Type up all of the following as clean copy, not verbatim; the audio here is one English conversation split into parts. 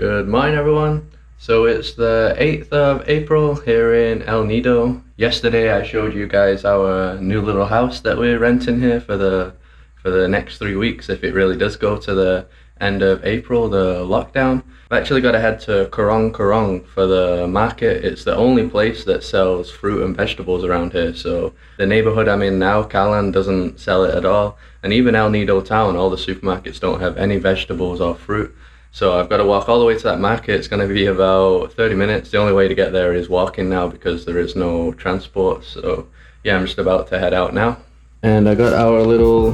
Good morning, everyone. So it's the 8th of April here in El Nido. Yesterday I showed you guys our new little house that we're renting here for the next 3 weeks if it really does go to the end of April, the lockdown. I've actually got to head to Korong for the market. It's the only place that sells fruit and vegetables around here. So the neighborhood I'm in now, Kalan, doesn't sell it at all. And even El Nido town, all the supermarkets don't have any vegetables or fruit. So I've got to walk all the way to that market. It's going to be about 30 minutes. The only way to get there is walking now because there is no transport. So yeah, I'm just about to head out now. And I got our little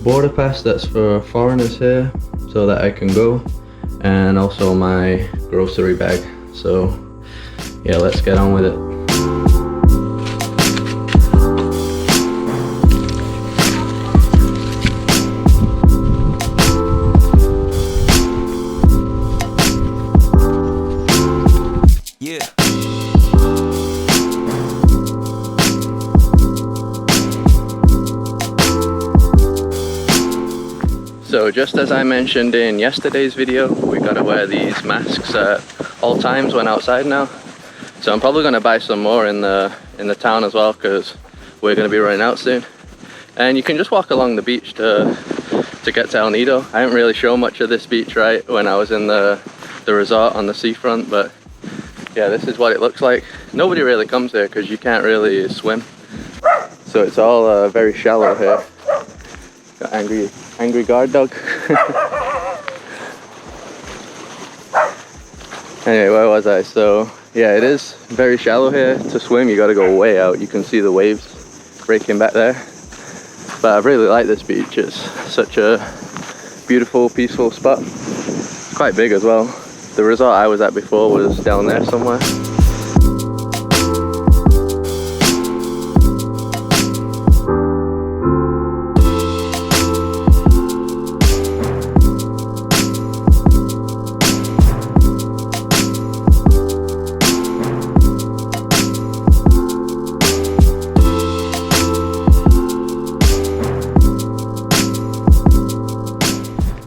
border pass that's for foreigners here so that I can go. And also my grocery bag. So yeah, let's get on with it. So just as I mentioned in yesterday's video, we gotta wear these masks at all times when outside now. So I'm probably gonna buy some more in the town as well because we're gonna be running out soon. And you can just walk along the beach to get to El Nido. I didn't really show much of this beach right when I was in the resort on the seafront, but yeah, this is what it looks like. Nobody really comes here because you can't really swim. So it's all very shallow here. Got angry guard dog. Anyway, where was I? So yeah, it is very shallow here. To swim you got to go way out. You can see the waves breaking back there, but I really like this beach. It's such a beautiful, peaceful spot. It's quite big as well. The resort I was at before was down there somewhere.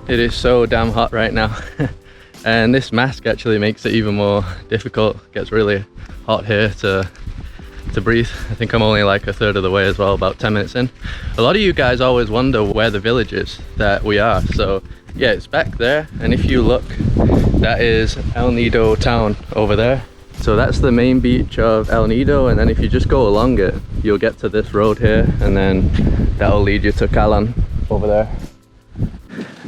It is so damn hot right now. And this mask actually makes it even more difficult. It gets really hot here to breathe. I think I'm only like a third of the way as well, about 10 minutes in. A lot of you guys always wonder where the village is that we are. So yeah, it's back there. And if you look, that is El Nido town over there. So that's the main beach of El Nido. And then if you just go along it, you'll get to this road here. And then that'll lead you to Kalan over there.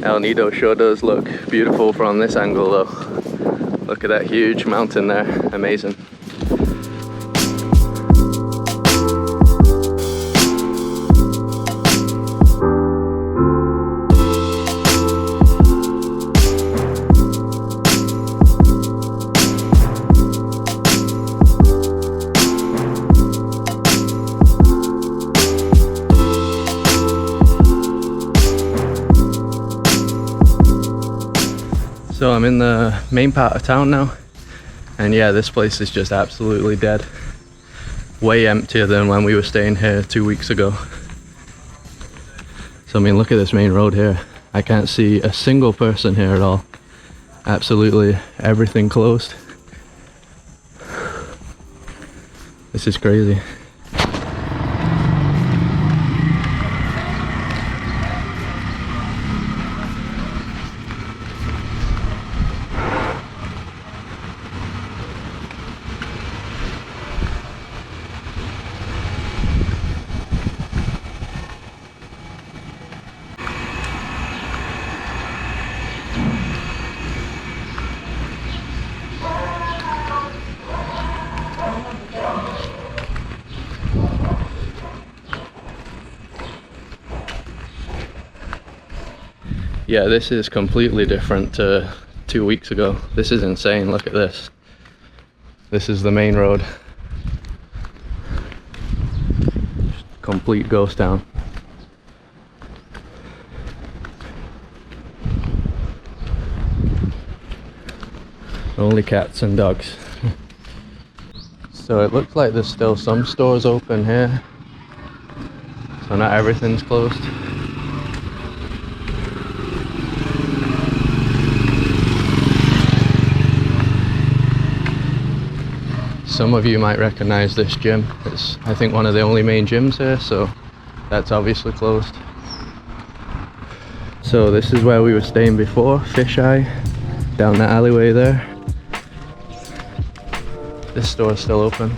El Nido sure does look beautiful from this angle though. Look at that huge mountain there, amazing. So I'm in the main part of town now, and yeah, this place is just absolutely dead. Way emptier than when we were staying here 2 weeks ago. So I mean, look at this main road here. I can't see a single person here at all. Absolutely everything closed. This is crazy. Yeah, this is completely different to 2 weeks ago. This is insane, look at this. This is the main road. Complete ghost town. Only cats and dogs. So it looks like there's still some stores open here. So not everything's closed. Some of you might recognize this gym. It's, I think, one of the only main gyms here, so that's obviously closed. So this is where we were staying before, Fisheye, down the alleyway there. This store is still open.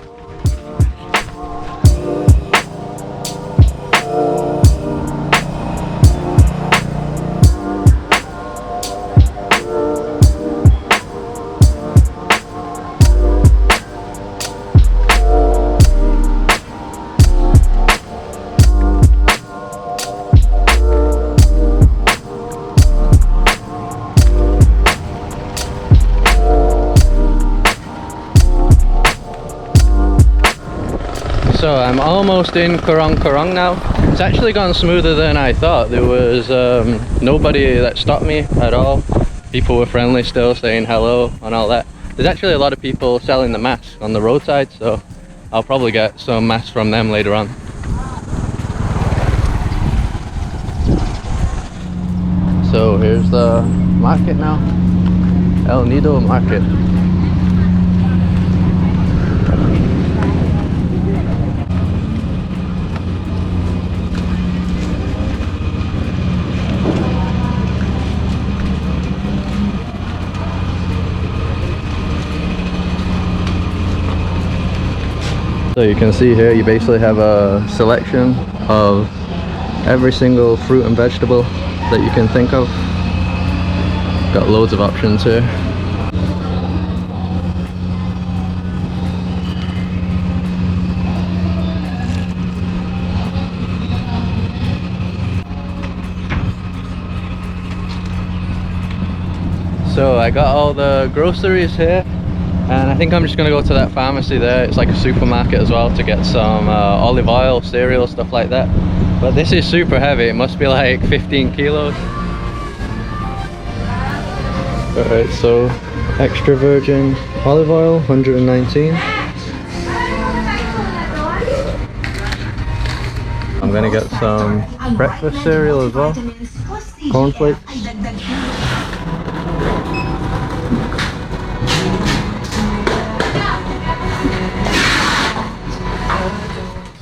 So I'm almost in Kurong now. It's actually gone smoother than I thought. There was nobody that stopped me at all. People were friendly still, saying hello and all that. There's actually a lot of people selling the masks on the roadside, so I'll probably get some masks from them later on. So here's the market now, El Nido market. So you can see here, you basically have a selection of every single fruit and vegetable that you can think of. Got loads of options here. So I got all the groceries here. And I think I'm just going to go to that pharmacy there. It's like a supermarket as well, to get some olive oil, cereal, stuff like that. But this is super heavy. It must be like 15 kilos. Alright, so extra virgin olive oil, 119. I'm going to get some breakfast cereal as well. Cornflakes.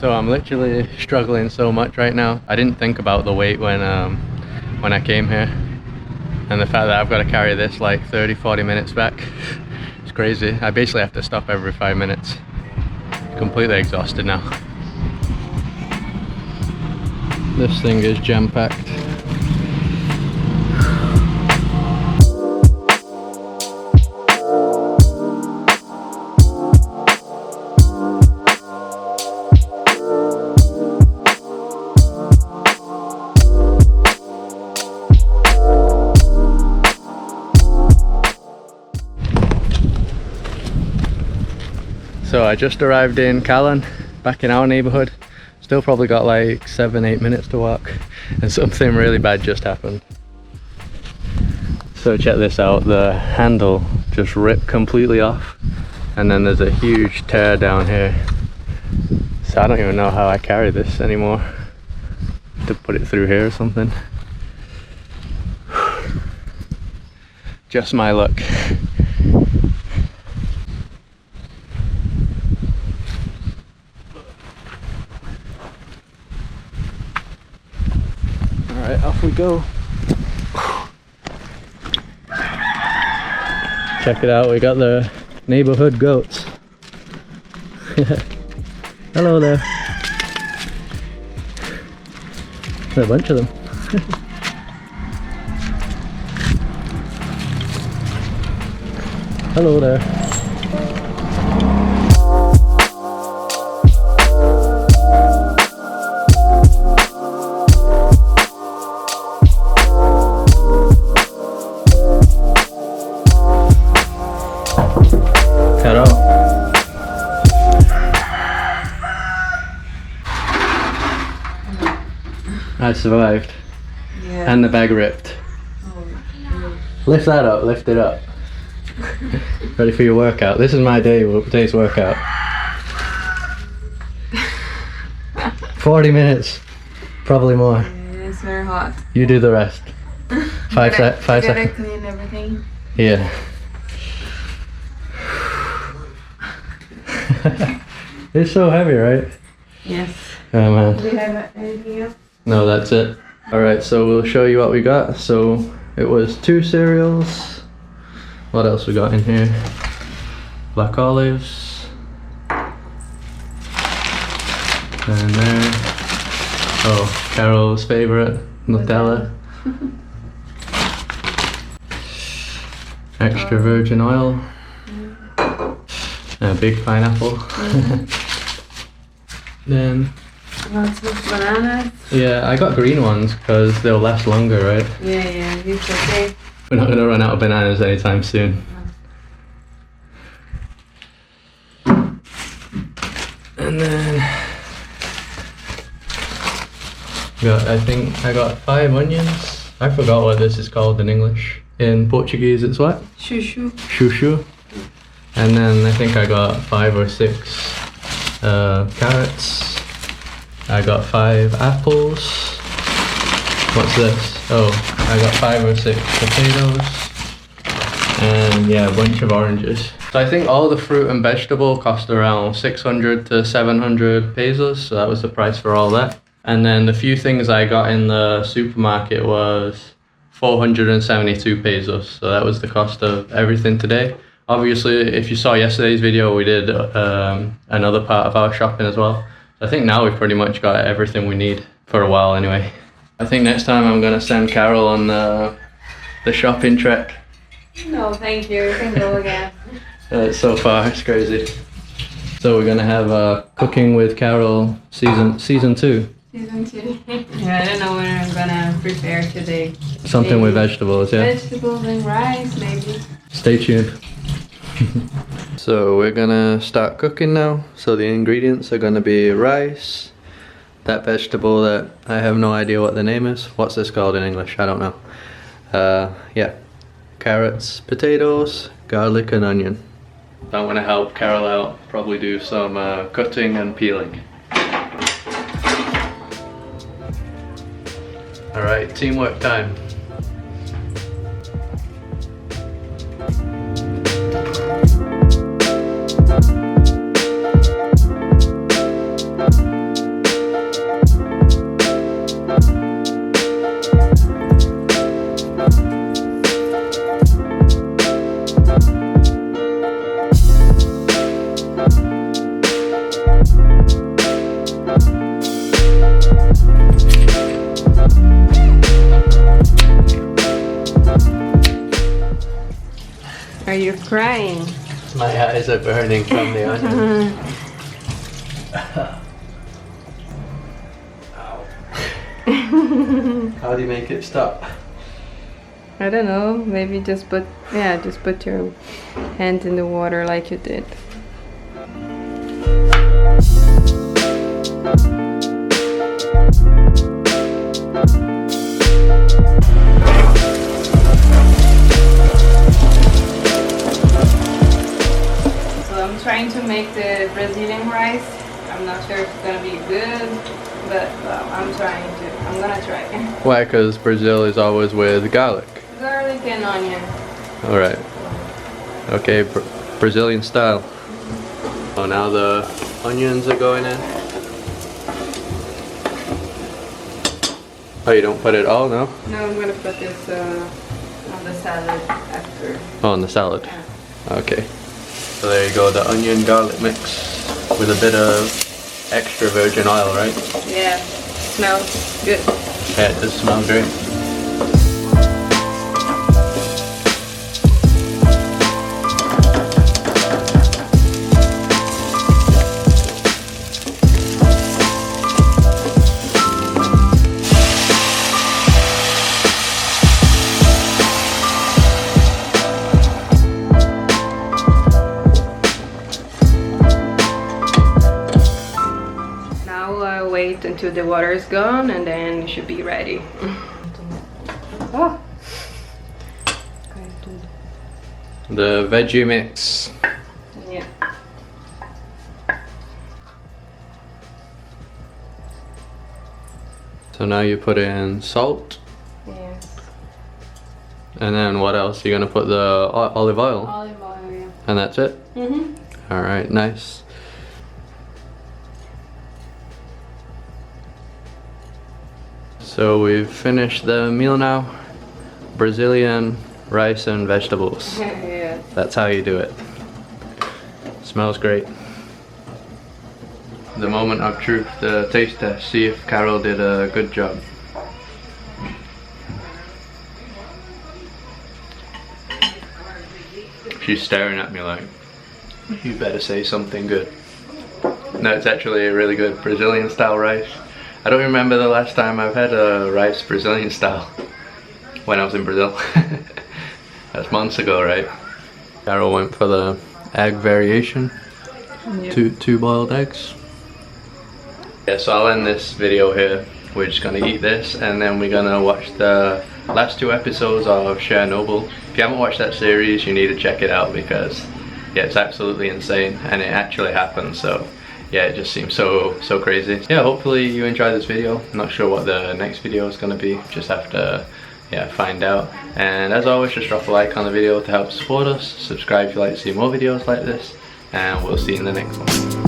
So I'm literally struggling so much right now. I didn't think about the weight when I came here, and the fact that I've got to carry this like 30-40 minutes back. It's crazy. I basically have to stop every 5 minutes. Completely exhausted now. This thing is jam-packed. So I just arrived in Callan, back in our neighbourhood. Still probably got like 7-8 minutes to walk, and something really bad just happened. So check this out, the handle just ripped completely off, and then there's a huge tear down here. So I don't even know how I carry this anymore. To put it through here or something. Just my luck. Alright, off we go. Check it out, we got the neighborhood goats. Hello there. There's a bunch of them. Hello there. I survived. Yeah. And the bag ripped. Oh. Lift that up, lift it up. Ready for your workout. This is my day's workout. 40 minutes, probably more. Yeah, it's very hot. You do the rest. 5 seconds. Gotta clean everything. Yeah. It's so heavy, right? Yes. Oh man. Do you have anything else? No, that's it. Alright, so we'll show you what we got. So it was 2 cereals. What else we got in here? Black olives. And there. Oh, Carol's favorite, Nutella. Extra virgin oil. A big pineapple. Then, Lots of bananas. yeah, I got green ones because they'll last longer, right? Yeah, it's okay. We're not gonna run out of bananas anytime soon. And then, I think I got 5 onions. I forgot what this is called in English. In Portuguese, it's what? Chuchu. Chouchou. And then I think I got 5 or 6 carrots. I got 5 apples. What's this? Oh, I got 5 or 6 potatoes. And yeah, a bunch of oranges. So I think all the fruit and vegetable cost around 600 to 700 pesos. So that was the price for all that. And then the few things I got in the supermarket was 472 pesos. So that was the cost of everything today. Obviously, if you saw yesterday's video, we did another part of our shopping as well. So I think now we've pretty much got everything we need for a while anyway. I think next time I'm gonna send Carol on the shopping trek. No, thank you. You can go again. So far, it's crazy. So we're gonna have Cooking with Carol season 2. Season 2. Yeah, I don't know what I'm gonna prepare today. Something with Maybe vegetables, yeah? vegetables and rice, maybe. Stay tuned. So we're gonna start cooking now. So the ingredients are gonna be rice, that vegetable that I have no idea what the name is. What's this called in English? I don't know. Yeah, carrots, potatoes, garlic and onion. I'm gonna help Carol out, probably do some cutting and peeling. Alright, teamwork time. Are you crying? My eyes are burning from the onion. How do you make it stop? I don't know. Maybe just put your hand in the water like you did. Trying to make the Brazilian rice. I'm not sure if it's gonna be good, but I'm gonna try. Why? Because Brazil is always with garlic. Garlic and onion. Alright. Okay, Brazilian style. Oh, now the onions are going in. Oh, you don't put it all, no? No, I'm gonna put this on the salad after. Oh, on the salad. Yeah. Okay. So there you go, the onion garlic mix with a bit of extra virgin oil, right? Yeah, smells good. Yeah, it does smell great. Wait until the water is gone and then it should be ready. Oh. The veggie mix. Yeah. So now you put in salt. Yeah. And then what else? You're gonna put the olive oil? Olive oil, yeah. And that's it? Mm-hmm. Alright, nice. So we've finished the meal now. Brazilian rice and vegetables. Yes. That's how you do it. Smells great. The moment of truth, the taste test. See if Carol did a good job. She's staring at me like, you better say something good. No, it's actually a really good Brazilian style rice. I don't remember the last time I've had a rice Brazilian style when I was in Brazil. That's months ago, right? Carol went for the egg variation. Yep. Two boiled eggs. Yeah, so I'll end this video here. We're just gonna eat this and then we're gonna watch the last 2 episodes of Chernobyl. If you haven't watched that series, you need to check it out because yeah, it's absolutely insane and it actually happened. So yeah, it just seems so crazy. Yeah, hopefully you enjoyed this video. I'm not sure what the next video is gonna be. Just have to find out. And as always, just drop a like on the video to help support us. Subscribe if you like to see more videos like this. And we'll see you in the next one.